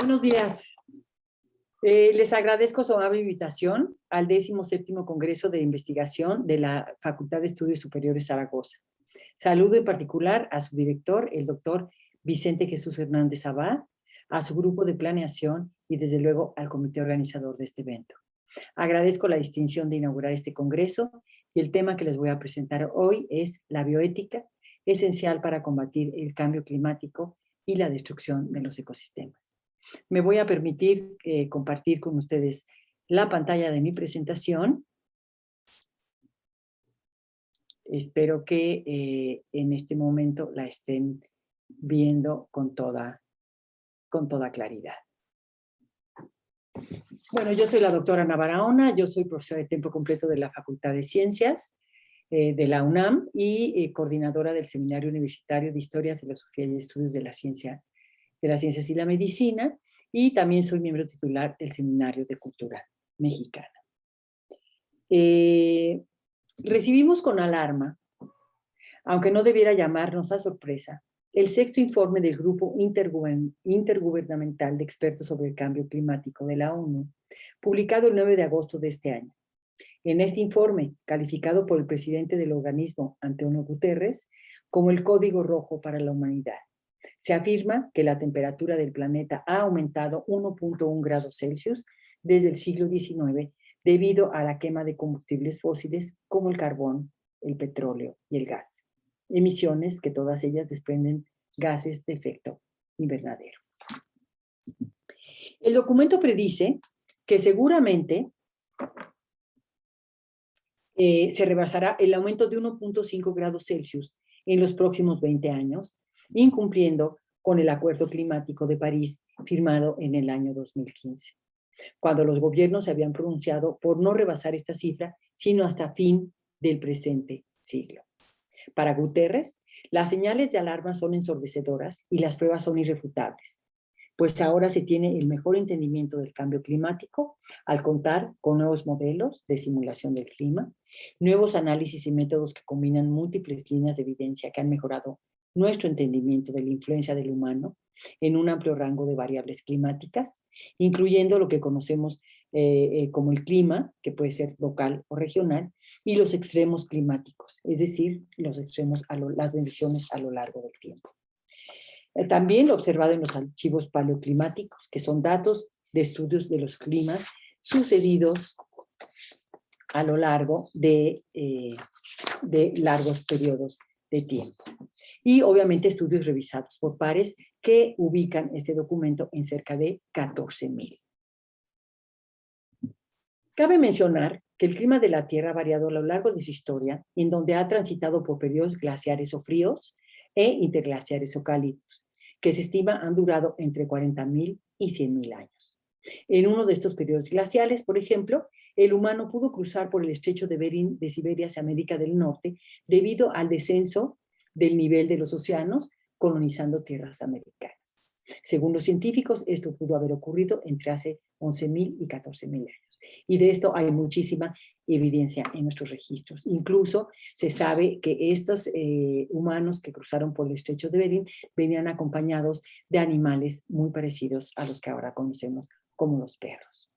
Buenos días. Les agradezco su amable invitación al 17º Congreso de Investigación de la Facultad de Estudios Superiores Zaragoza. Saludo en particular a su director, el doctor Vicente Jesús Hernández Abad, a su grupo de planeación y desde luego al comité organizador de este evento. Agradezco la distinción de inaugurar este congreso y el tema que les voy a presentar hoy es la bioética, esencial para combatir el cambio climático y la destrucción de los ecosistemas. Me voy a permitir compartir con ustedes la pantalla de mi presentación. Espero que en este momento la estén viendo con toda claridad. Bueno, yo soy la doctora Ana Barahona, yo soy profesora de tiempo completo de la Facultad de Ciencias de la UNAM y coordinadora del Seminario Universitario de Historia, Filosofía y Estudios de las Ciencias y la Medicina, y también soy miembro titular del Seminario de Cultura Mexicana. Recibimos con alarma, aunque no debiera llamarnos a sorpresa, el sexto informe del Grupo Intergubernamental de Expertos sobre el Cambio Climático de la ONU, publicado el 9 de agosto de este año. En este informe, calificado por el presidente del organismo, António Guterres, como el código rojo para la humanidad, se afirma que la temperatura del planeta ha aumentado 1.1 grados Celsius desde el siglo XIX debido a la quema de combustibles fósiles como el carbón, el petróleo y el gas. Emisiones que todas ellas desprenden gases de efecto invernadero. El documento predice que seguramente se rebasará el aumento de 1.5 grados Celsius en los próximos 20 años, incumpliendo con el Acuerdo Climático de París firmado en el año 2015, cuando los gobiernos se habían pronunciado por no rebasar esta cifra, sino hasta fin del presente siglo. Para Guterres, las señales de alarma son ensordecedoras y las pruebas son irrefutables, pues ahora se tiene el mejor entendimiento del cambio climático al contar con nuevos modelos de simulación del clima, nuevos análisis y métodos que combinan múltiples líneas de evidencia que han mejorado nuestro entendimiento de la influencia del humano en un amplio rango de variables climáticas, incluyendo lo que conocemos como el clima, que puede ser local o regional, y los extremos climáticos, es decir, los extremos, las condiciones a lo largo del tiempo. También lo observado en los archivos paleoclimáticos, que son datos de estudios de los climas sucedidos a lo largo de largos periodos de tiempo. Y obviamente estudios revisados por pares que ubican este documento en cerca de 14,000. Cabe mencionar que el clima de la Tierra ha variado a lo largo de su historia, en donde ha transitado por periodos glaciares o fríos e interglaciares o cálidos, que se estima han durado entre 40,000 y 100,000 años. En uno de estos periodos glaciales, por ejemplo, el humano pudo cruzar por el estrecho de Bering de Siberia hacia América del Norte debido al descenso del nivel de los océanos, colonizando tierras americanas. Según los científicos, esto pudo haber ocurrido entre hace 11,000 y 14,000 años. Y de esto hay muchísima evidencia en nuestros registros. Incluso se sabe que estos humanos que cruzaron por el estrecho de Bering venían acompañados de animales muy parecidos a los que ahora conocemos como los perros.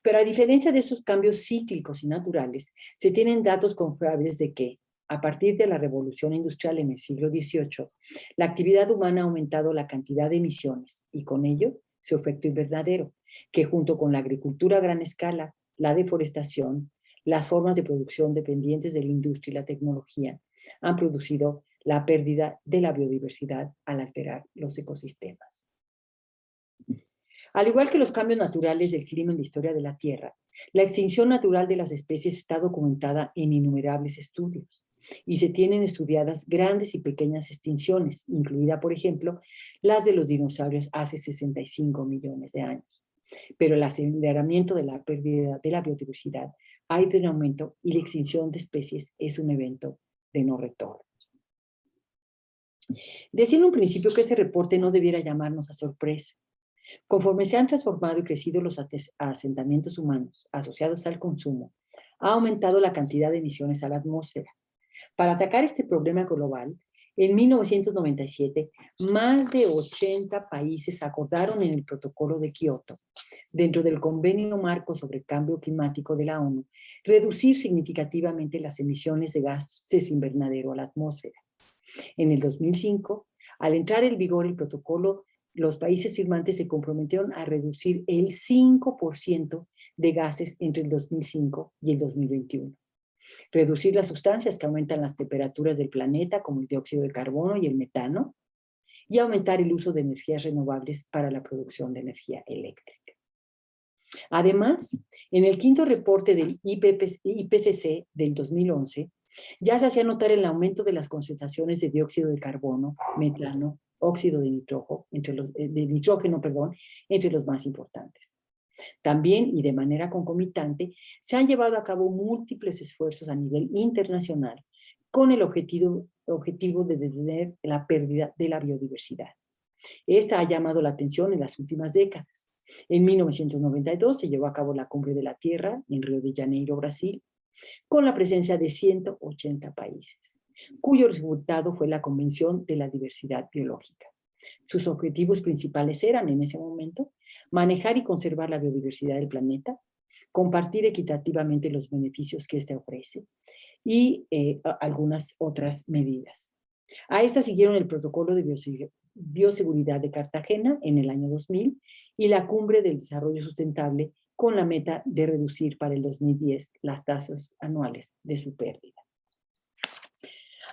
Pero a diferencia de esos cambios cíclicos y naturales, se tienen datos confiables de que, a partir de la revolución industrial en el siglo XVIII, la actividad humana ha aumentado la cantidad de emisiones y con ello su efecto invernadero, que junto con la agricultura a gran escala, la deforestación, las formas de producción dependientes de la industria y la tecnología, han producido la pérdida de la biodiversidad al alterar los ecosistemas. Al igual que los cambios naturales del clima en la historia de la Tierra, la extinción natural de las especies está documentada en innumerables estudios y se tienen estudiadas grandes y pequeñas extinciones, incluida, por ejemplo, las de los dinosaurios hace 65 millones de años. Pero el aceleramiento de la pérdida de la biodiversidad ha ido en aumento y la extinción de especies es un evento de no retorno. Decía en un principio que este reporte no debiera llamarnos a sorpresa. Conforme se han transformado y crecido los asentamientos humanos asociados al consumo, ha aumentado la cantidad de emisiones a la atmósfera. Para atacar este problema global, En 1997, más de 80 países acordaron en el Protocolo de Kioto, dentro del Convenio Marco sobre Cambio Climático de la ONU, reducir significativamente las emisiones de gases invernadero a la atmósfera. En el 2005, al entrar en vigor el protocolo, los países firmantes se comprometieron a reducir el 5% de gases entre el 2005 y el 2021. Reducir las sustancias que aumentan las temperaturas del planeta, como el dióxido de carbono y el metano, y aumentar el uso de energías renovables para la producción de energía eléctrica. Además, en el quinto reporte del IPCC del 2011, ya se hacía notar el aumento de las concentraciones de dióxido de carbono, metano, óxido de nitrógeno, entre los más importantes. También, y de manera concomitante, se han llevado a cabo múltiples esfuerzos a nivel internacional con el objetivo de detener la pérdida de la biodiversidad. Esta ha llamado la atención en las últimas décadas. En 1992 se llevó a cabo la Cumbre de la Tierra en Río de Janeiro, Brasil, con la presencia de 180 países, cuyo resultado fue la Convención de la Diversidad Biológica. Sus objetivos principales eran, en ese momento, manejar y conservar la biodiversidad del planeta, compartir equitativamente los beneficios que éste ofrece y algunas otras medidas. A esta siguieron el Protocolo de Bioseguridad de Cartagena en el año 2000 y la Cumbre del Desarrollo Sustentable con la meta de reducir para el 2010 las tasas anuales de su pérdida.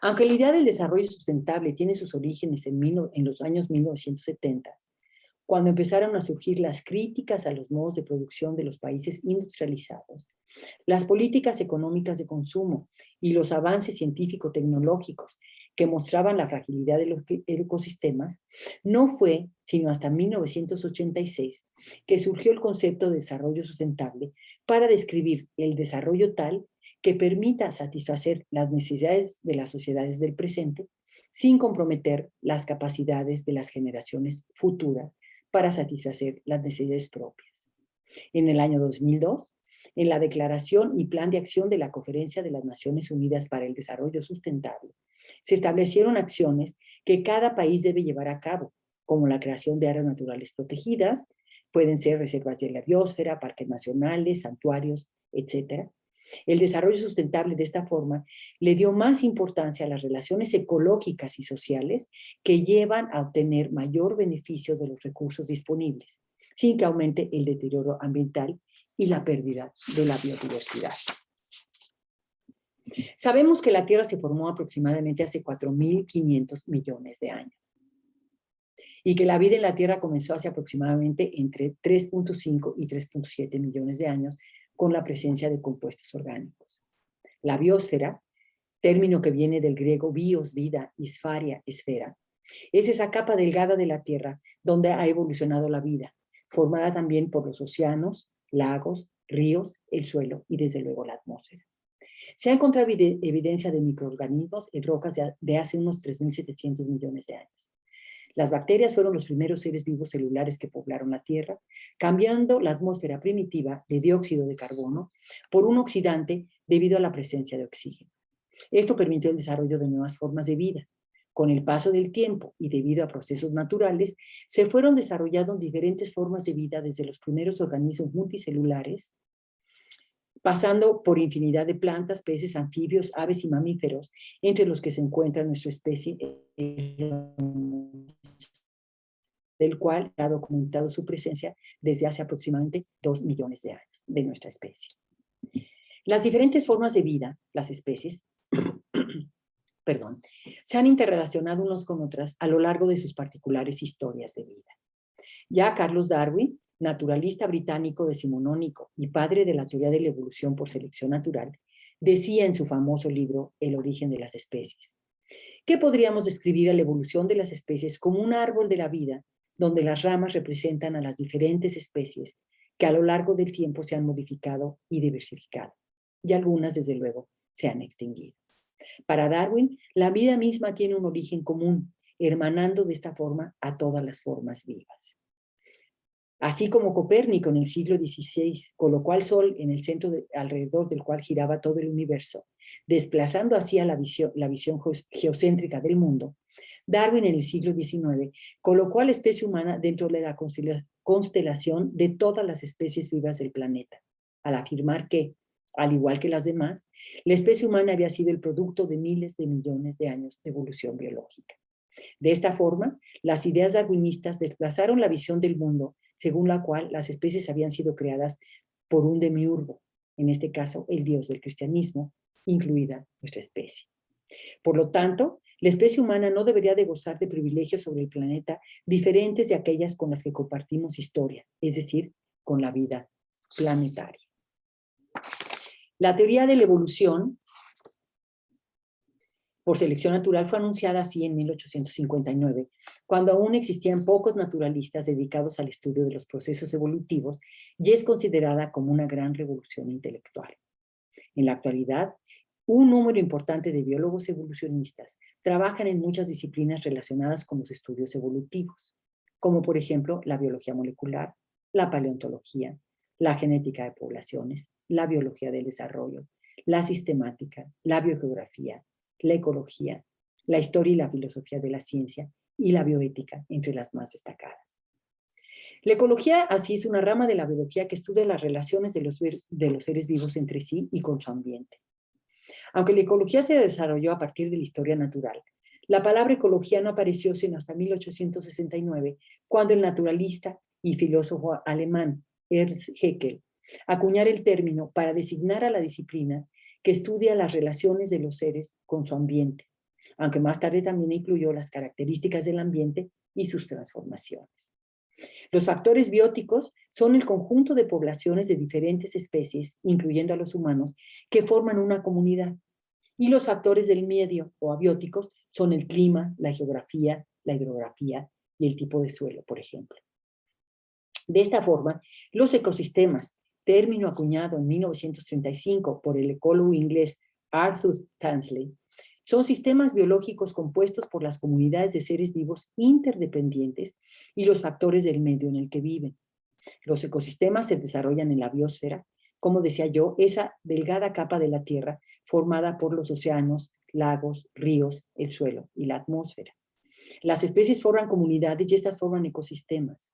Aunque la idea del desarrollo sustentable tiene sus orígenes en los años 1970, cuando empezaron a surgir las críticas a los modos de producción de los países industrializados, las políticas económicas de consumo y los avances científico-tecnológicos que mostraban la fragilidad de los ecosistemas, no fue sino hasta 1986 que surgió el concepto de desarrollo sustentable para describir el desarrollo tal que permita satisfacer las necesidades de las sociedades del presente sin comprometer las capacidades de las generaciones futuras para satisfacer las necesidades propias. En el año 2002, en la Declaración y Plan de Acción de la Conferencia de las Naciones Unidas para el Desarrollo Sustentable, se establecieron acciones que cada país debe llevar a cabo, como la creación de áreas naturales protegidas, pueden ser reservas de la biosfera, parques nacionales, santuarios, etc. El desarrollo sustentable de esta forma le dio más importancia a las relaciones ecológicas y sociales que llevan a obtener mayor beneficio de los recursos disponibles, sin que aumente el deterioro ambiental y la pérdida de la biodiversidad. Sabemos que la Tierra se formó aproximadamente hace 4.500 millones de años y que la vida en la Tierra comenzó hace aproximadamente entre 3.5 y 3.7 millones de años con la presencia de compuestos orgánicos. La biosfera, término que viene del griego bios, vida, y spharia, esfera, es esa capa delgada de la Tierra donde ha evolucionado la vida, formada también por los océanos, lagos, ríos, el suelo y desde luego la atmósfera. Se ha encontrado evidencia de microorganismos en rocas de hace unos 3.700 millones de años. Las bacterias fueron los primeros seres vivos celulares que poblaron la Tierra, cambiando la atmósfera primitiva de dióxido de carbono por un oxidante debido a la presencia de oxígeno. Esto permitió el desarrollo de nuevas formas de vida. Con el paso del tiempo y debido a procesos naturales, se fueron desarrollando diferentes formas de vida desde los primeros organismos multicelulares, pasando por infinidad de plantas, peces, anfibios, aves y mamíferos, entre los que se encuentra nuestra especie, del cual ha documentado su presencia desde hace aproximadamente 2 millones de años de nuestra especie. Las diferentes formas de vida, las especies, se han interrelacionado unos con otras a lo largo de sus particulares historias de vida. Ya Carlos Darwin, naturalista británico decimonónico y padre de la teoría de la evolución por selección natural, decía en su famoso libro El origen de las especies, que podríamos describir a la evolución de las especies como un árbol de la vida donde las ramas representan a las diferentes especies que a lo largo del tiempo se han modificado y diversificado, y algunas, desde luego, se han extinguido. Para Darwin, la vida misma tiene un origen común, hermanando de esta forma a todas las formas vivas. Así como Copérnico en el siglo XVI colocó al Sol en el centro alrededor del cual giraba todo el universo, desplazando así a la visión geocéntrica del mundo, Darwin en el siglo XIX colocó a la especie humana dentro de la constelación de todas las especies vivas del planeta, al afirmar que, al igual que las demás, la especie humana había sido el producto de miles de millones de años de evolución biológica. De esta forma, las ideas darwinistas desplazaron la visión del mundo según la cual las especies habían sido creadas por un demiurgo, en este caso el dios del cristianismo, incluida nuestra especie. Por lo tanto, la especie humana no debería de gozar de privilegios sobre el planeta diferentes de aquellas con las que compartimos historia, es decir, con la vida planetaria. La teoría de la evolución por selección natural fue anunciada así en 1859, cuando aún existían pocos naturalistas dedicados al estudio de los procesos evolutivos, y es considerada como una gran revolución intelectual. En la actualidad, un número importante de biólogos evolucionistas trabajan en muchas disciplinas relacionadas con los estudios evolutivos, como por ejemplo la biología molecular, la paleontología, la genética de poblaciones, la biología del desarrollo, la sistemática, la biogeografía, la ecología, la historia y la filosofía de la ciencia y la bioética, entre las más destacadas. La ecología, así, es una rama de la biología que estudia las relaciones de los seres vivos entre sí y con su ambiente. Aunque la ecología se desarrolló a partir de la historia natural, la palabra ecología no apareció sino hasta 1869, cuando el naturalista y filósofo alemán Ernst Haeckel acuñara el término para designar a la disciplina que estudia las relaciones de los seres con su ambiente, aunque más tarde también incluyó las características del ambiente y sus transformaciones. Los factores bióticos son el conjunto de poblaciones de diferentes especies, incluyendo a los humanos, que forman una comunidad. Y los factores del medio, o abióticos, son el clima, la geografía, la hidrografía y el tipo de suelo, por ejemplo. De esta forma, los ecosistemas, término acuñado en 1935 por el ecólogo inglés Arthur Tansley, son sistemas biológicos compuestos por las comunidades de seres vivos interdependientes y los factores del medio en el que viven. Los ecosistemas se desarrollan en la biosfera, como decía yo, esa delgada capa de la Tierra formada por los océanos, lagos, ríos, el suelo y la atmósfera. Las especies forman comunidades y estas forman ecosistemas.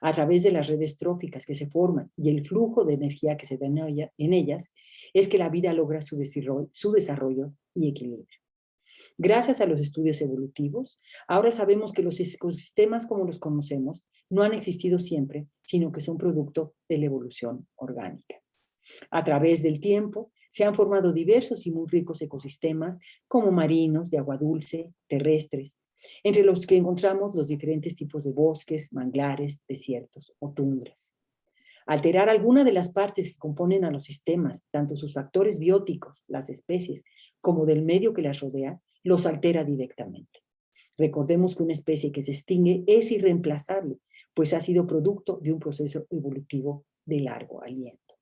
A través de las redes tróficas que se forman y el flujo de energía que se da en ellas, es que la vida logra su desarrollo y equilibrio. Gracias a los estudios evolutivos, ahora sabemos que los ecosistemas como los conocemos no han existido siempre, sino que son producto de la evolución orgánica. A través del tiempo, se han formado diversos y muy ricos ecosistemas, como marinos, de agua dulce, terrestres, entre los que encontramos los diferentes tipos de bosques, manglares, desiertos o tundras. Alterar alguna de las partes que componen a los sistemas, tanto sus factores bióticos, las especies, como del medio que las rodea, los altera directamente. Recordemos que una especie que se extingue es irreemplazable, pues ha sido producto de un proceso evolutivo de largo aliento.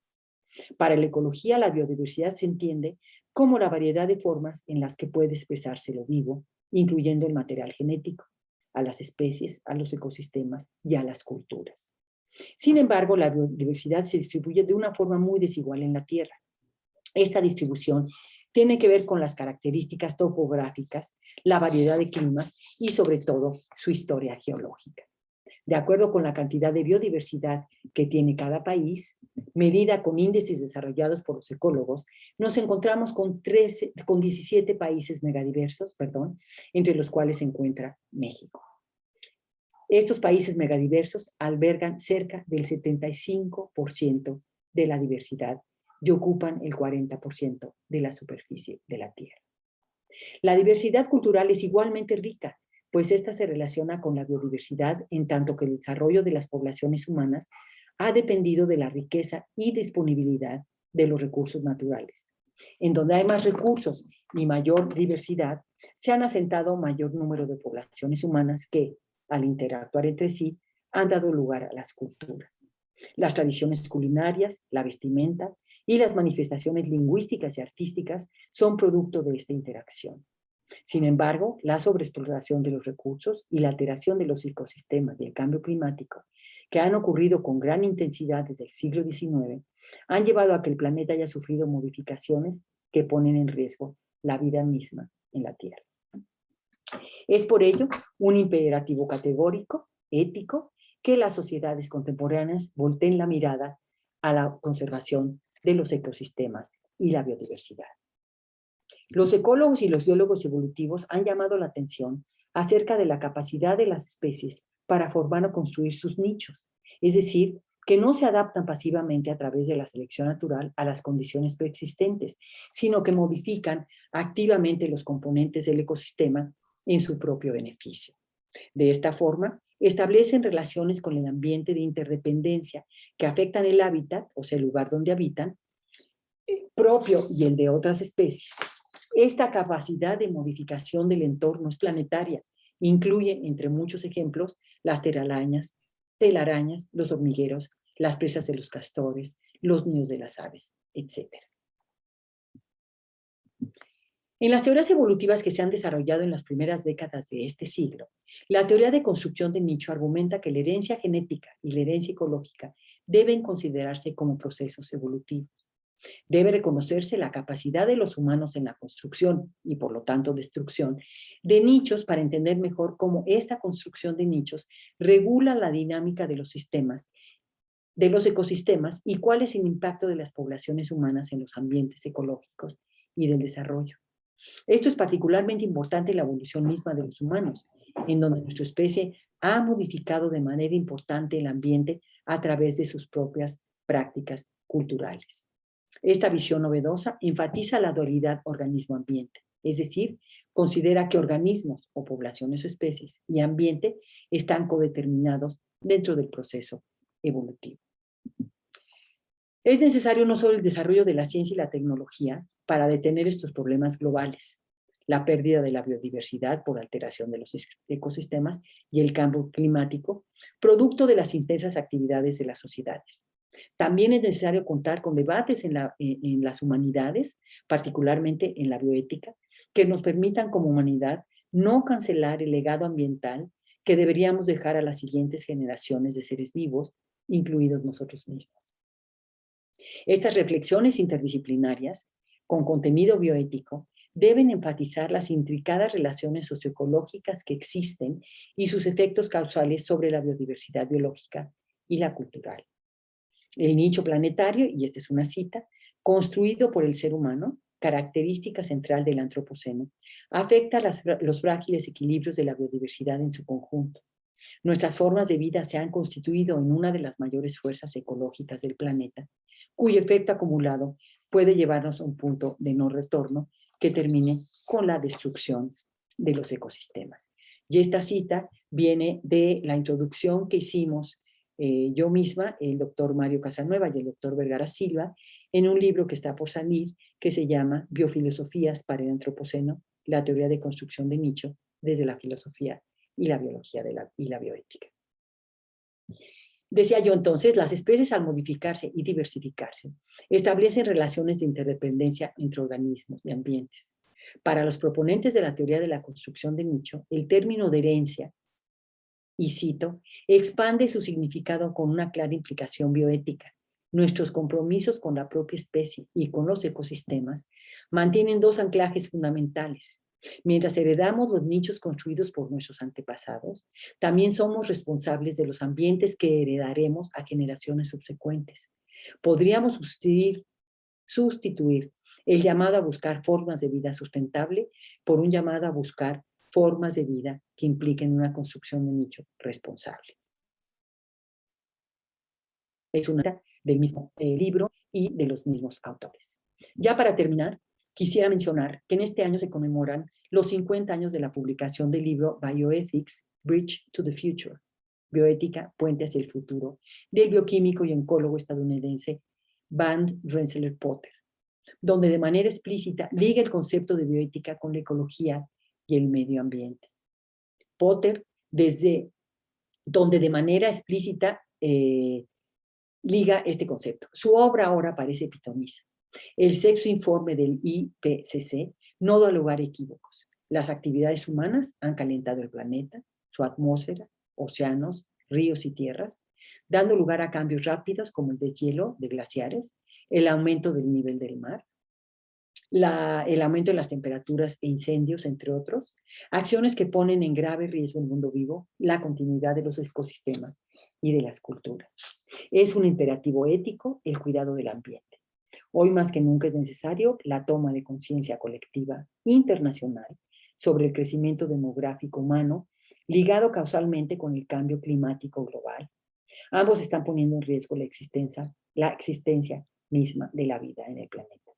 Para la ecología, la biodiversidad se entiende como la variedad de formas en las que puede expresarse lo vivo, incluyendo el material genético, a las especies, a los ecosistemas y a las culturas. Sin embargo, la biodiversidad se distribuye de una forma muy desigual en la Tierra. Esta distribución tiene que ver con las características topográficas, la variedad de climas y, sobre todo, su historia geológica. De acuerdo con la cantidad de biodiversidad que tiene cada país, medida con índices desarrollados por los ecólogos, nos encontramos con 17 países megadiversos, entre los cuales se encuentra México. Estos países megadiversos albergan cerca del 75% de la diversidad y ocupan el 40% de la superficie de la Tierra. La diversidad cultural es igualmente rica, pues esta se relaciona con la biodiversidad en tanto que el desarrollo de las poblaciones humanas ha dependido de la riqueza y disponibilidad de los recursos naturales. En donde hay más recursos y mayor diversidad, se han asentado mayor número de poblaciones humanas que, al interactuar entre sí, han dado lugar a las culturas. Las tradiciones culinarias, la vestimenta y las manifestaciones lingüísticas y artísticas son producto de esta interacción. Sin embargo, la sobreexplotación de los recursos y la alteración de los ecosistemas y el cambio climático, que han ocurrido con gran intensidad desde el siglo XIX, han llevado a que el planeta haya sufrido modificaciones que ponen en riesgo la vida misma en la Tierra. Es por ello un imperativo categórico, ético, que las sociedades contemporáneas volteen la mirada a la conservación de los ecosistemas y la biodiversidad. Los ecólogos y los biólogos evolutivos han llamado la atención acerca de la capacidad de las especies para formar o construir sus nichos, es decir, que no se adaptan pasivamente a través de la selección natural a las condiciones preexistentes, sino que modifican activamente los componentes del ecosistema en su propio beneficio. De esta forma, establecen relaciones con el ambiente de interdependencia que afectan el hábitat, o sea, el lugar donde habitan, propio y el de otras especies. Esta capacidad de modificación del entorno es planetaria. Incluye, entre muchos ejemplos, las telarañas, los hormigueros, las presas de los castores, los nidos de las aves, etc. En las teorías evolutivas que se han desarrollado en las primeras décadas de este siglo, la teoría de construcción de nicho argumenta que la herencia genética y la herencia ecológica deben considerarse como procesos evolutivos. Debe reconocerse la capacidad de los humanos en la construcción y, por lo tanto, destrucción de nichos para entender mejor cómo esta construcción de nichos regula la dinámica de los sistemas, de los ecosistemas y cuál es el impacto de las poblaciones humanas en los ambientes ecológicos y del desarrollo. Esto es particularmente importante en la evolución misma de los humanos, en donde nuestra especie ha modificado de manera importante el ambiente a través de sus propias prácticas culturales. Esta visión novedosa enfatiza la dualidad organismo-ambiente, es decir, considera que organismos o poblaciones o especies y ambiente están codeterminados dentro del proceso evolutivo. Es necesario no solo el desarrollo de la ciencia y la tecnología para detener estos problemas globales, la pérdida de la biodiversidad por alteración de los ecosistemas y el cambio climático, producto de las intensas actividades de las sociedades. También es necesario contar con debates en las humanidades, particularmente en la bioética, que nos permitan como humanidad no cancelar el legado ambiental que deberíamos dejar a las siguientes generaciones de seres vivos, incluidos nosotros mismos. Estas reflexiones interdisciplinarias, con contenido bioético, deben enfatizar las intricadas relaciones socioecológicas que existen y sus efectos causales sobre la biodiversidad biológica y la cultural. El nicho planetario, y esta es una cita, construido por el ser humano, característica central del antropoceno, afecta los frágiles equilibrios de la biodiversidad en su conjunto. Nuestras formas de vida se han constituido en una de las mayores fuerzas ecológicas del planeta, cuyo efecto acumulado puede llevarnos a un punto de no retorno que termine con la destrucción de los ecosistemas. Y esta cita viene de la introducción que hicimos yo misma, el doctor Mario Casanueva y el doctor Vergara Silva, en un libro que está por salir, que se llama Biofilosofías para el Antropoceno, la teoría de construcción de nicho desde la filosofía y la biología y la bioética. Decía yo entonces, las especies al modificarse y diversificarse establecen relaciones de interdependencia entre organismos y ambientes. Para los proponentes de la teoría de la construcción de nicho, el término de herencia, y cito, expande su significado con una clara implicación bioética. Nuestros compromisos con la propia especie y con los ecosistemas mantienen dos anclajes fundamentales. Mientras heredamos los nichos construidos por nuestros antepasados, también somos responsables de los ambientes que heredaremos a generaciones subsecuentes. Podríamos sustituir el llamado a buscar formas de vida sustentable por un llamado a buscar formas de vida que impliquen una construcción de nicho responsable. Es una del mismo libro y de los mismos autores. Ya para terminar, quisiera mencionar que en este año se conmemoran los 50 años de la publicación del libro Bioethics, Bridge to the Future, Bioética, Puente hacia el Futuro, del bioquímico y oncólogo estadounidense Van Rensselaer Potter, donde de manera explícita liga el concepto de bioética con la ecología y el medio ambiente. Potter, donde de manera explícita liga este concepto. Su obra ahora parece pitoniza. El sexto informe del IPCC no da lugar a equívocos. Las actividades humanas han calentado el planeta, su atmósfera, océanos, ríos y tierras, dando lugar a cambios rápidos como el deshielo de glaciares, el aumento del nivel del mar, el aumento de las temperaturas e incendios, entre otros, acciones que ponen en grave riesgo el mundo vivo, la continuidad de los ecosistemas y de las culturas. Es un imperativo ético el cuidado del ambiente. Hoy más que nunca es necesario la toma de conciencia colectiva internacional sobre el crecimiento demográfico humano ligado causalmente con el cambio climático global. Ambos están poniendo en riesgo la existencia misma de la vida en el planeta.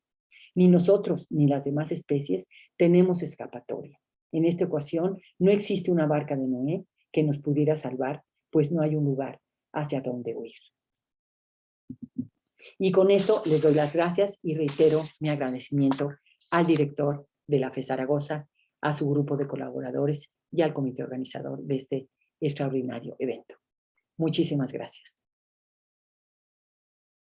Ni nosotros ni las demás especies tenemos escapatoria. En esta ocasión no existe una barca de Noé que nos pudiera salvar, pues no hay un lugar hacia donde huir. Y con esto les doy las gracias y reitero mi agradecimiento al director de la FE Zaragoza, a su grupo de colaboradores y al comité organizador de este extraordinario evento. Muchísimas gracias.